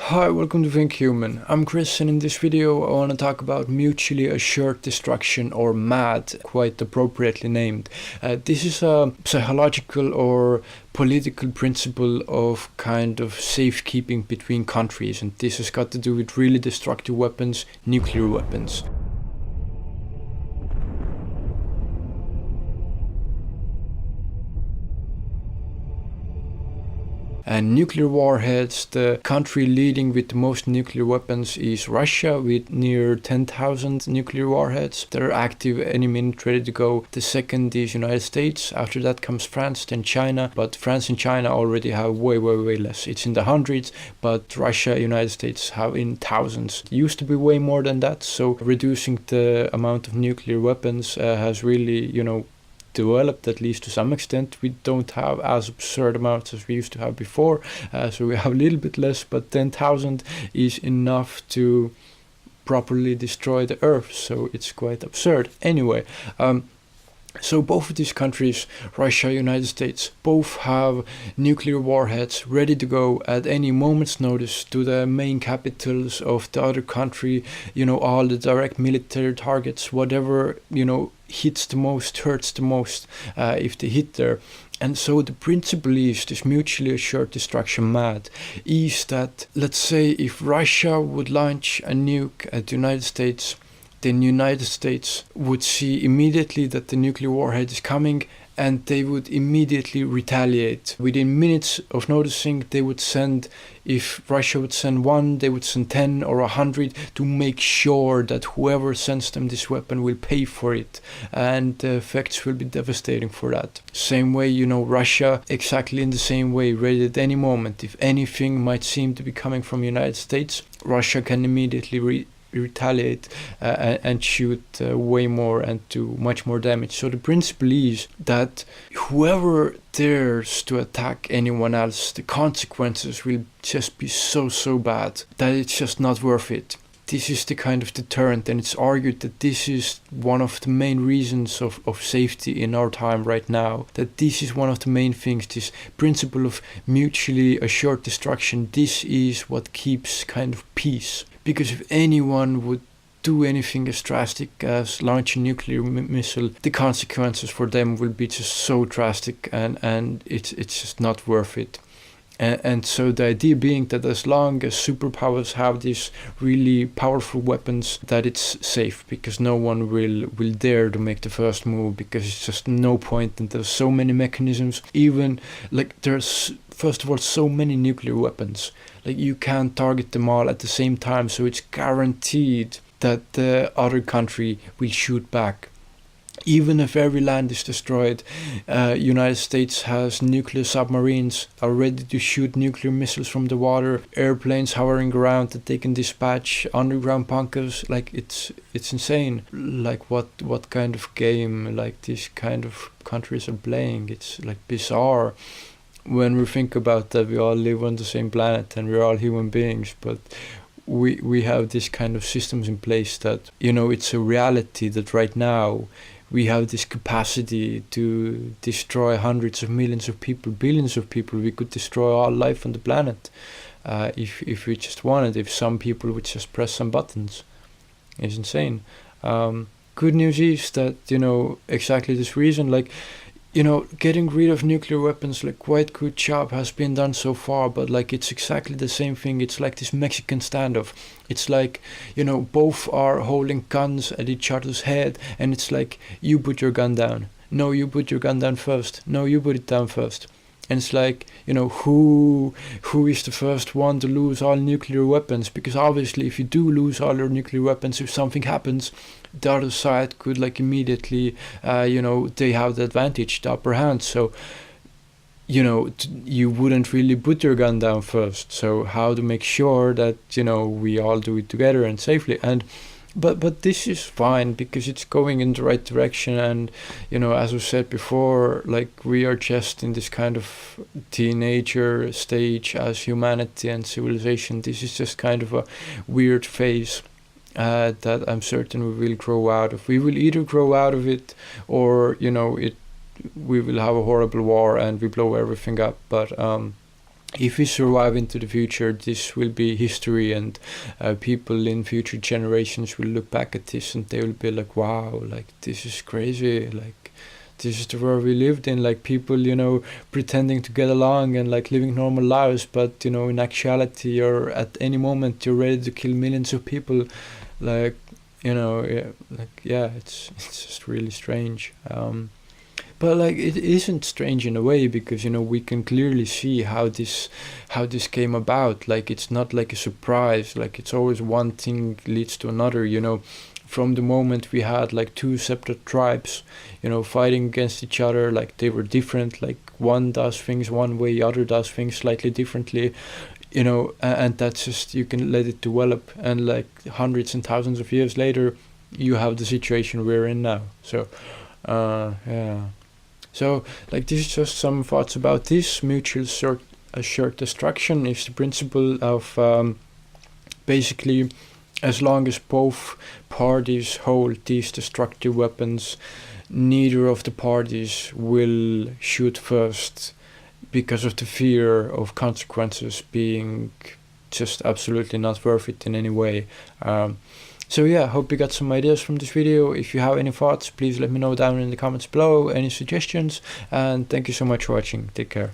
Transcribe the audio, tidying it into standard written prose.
Hi, welcome to Think Human. I'm Chris, and in this video I want to talk about mutually assured destruction, or MAD, quite appropriately named. This is a psychological or political principle of kind of safekeeping between countries, and this has got to do with really destructive weapons, nuclear weapons. And nuclear warheads, the country leading with the most nuclear weapons is Russia, with near 10,000 nuclear warheads. They're active any minute, ready to go. The second is United States. After that comes France, then China. But France and China already have way less. It's in the hundreds, but Russia, United States have in thousands. It used to be way more than that. So reducing the amount of nuclear weapons has really, developed, at least to some extent. We don't have as absurd amounts as we used to have before, so we have a little bit less, but 10,000 is enough to properly destroy the earth, so it's quite absurd. Anyway, so both of these countries, Russia, United States, both have nuclear warheads ready to go at any moment's notice to the main capitals of the other country, all the direct military targets, whatever, hits the most, hurts the most, if they hit there. And so the principle is, this mutually assured destruction MAD, is that, let's say, if Russia would launch a nuke at the United States, then United States would see immediately that the nuclear warhead is coming, and they would immediately retaliate. Within minutes of noticing, they would send, if Russia would send one, they would send 10 or 100 to make sure that whoever sends them this weapon will pay for it, and the effects will be devastating for that. Same way, Russia, exactly in the same way, ready at any moment. If anything might seem to be coming from United States, Russia can immediately retaliate and shoot way more and do much more damage. So the principle is that whoever dares to attack anyone else, the consequences will just be so bad that it's just not worth it. This is the kind of deterrent, and it's argued that this is one of the main reasons of safety in our time right now, that this is one of the main things, this principle of mutually assured destruction. This is what keeps kind of peace. Because if anyone would do anything as drastic as launch a nuclear missile, the consequences for them will be just so drastic, and it's just not worth it. And so the idea being that as long as superpowers have these really powerful weapons, that it's safe, because no one will dare to make the first move, because it's just no point, and there's so many mechanisms. Even there's, first of all, so many nuclear weapons, you can't target them all at the same time, so it's guaranteed that the other country will shoot back. Even if every land is destroyed, United States has nuclear submarines are ready to shoot nuclear missiles from the water, airplanes hovering around that they can dispatch, underground bunkers. It's insane. What kind of game these kind of countries are playing? It's bizarre when we think about that we all live on the same planet and we're all human beings, but we have this kind of systems in place that, it's a reality that right now we have this capacity to destroy hundreds of millions of people, billions of people. We could destroy all life on the planet if we just wanted, if some people would just press some buttons. It's insane. Good news is that, exactly this reason, getting rid of nuclear weapons, quite good job has been done so far, but it's exactly the same thing. It's like this Mexican standoff. It's both are holding guns at each other's head, and it's you put your gun down. No, you put your gun down first. No, you put it down first. And it's who is the first one to lose all nuclear weapons? Because obviously if you do lose all your nuclear weapons, if something happens, the other side could immediately, they have the advantage, the upper hand. So, you wouldn't really put your gun down first. So how to make sure that, we all do it together and safely. And But this is fine, because it's going in the right direction, and as we said before, we are just in this kind of teenager stage as humanity and civilization. This is just kind of a weird phase that I'm certain we will grow out of. We will either grow out of it, or we will have a horrible war and we blow everything up. But if we survive into the future, this will be history, and people in future generations will look back at this and they will be like, wow, like this is crazy, like this is the world we lived in, like people, you know, pretending to get along and like living normal lives, but you know, in actuality, you're at any moment you're ready to kill millions of people, like, you know, it's just really strange. But like it isn't strange in a way, because you know we can clearly see how this came about. Like it's not like a surprise. Like it's always one thing leads to another. You know, from the moment we had like two separate tribes, you know, fighting against each other. Like they were different. Like one does things one way, other does things slightly differently. You know, and that's just, you can let it develop, and like hundreds and thousands of years later, you have the situation we're in now. So, yeah. So, like, this is just some thoughts about this. Mutual assured destruction is the principle of basically, as long as both parties hold these destructive weapons, neither of the parties will shoot first, because of the fear of consequences being just absolutely not worth it in any way. So yeah, hope you got some ideas from this video. If you have any thoughts, please let me know down in the comments below, any suggestions, and thank you so much for watching. Take care.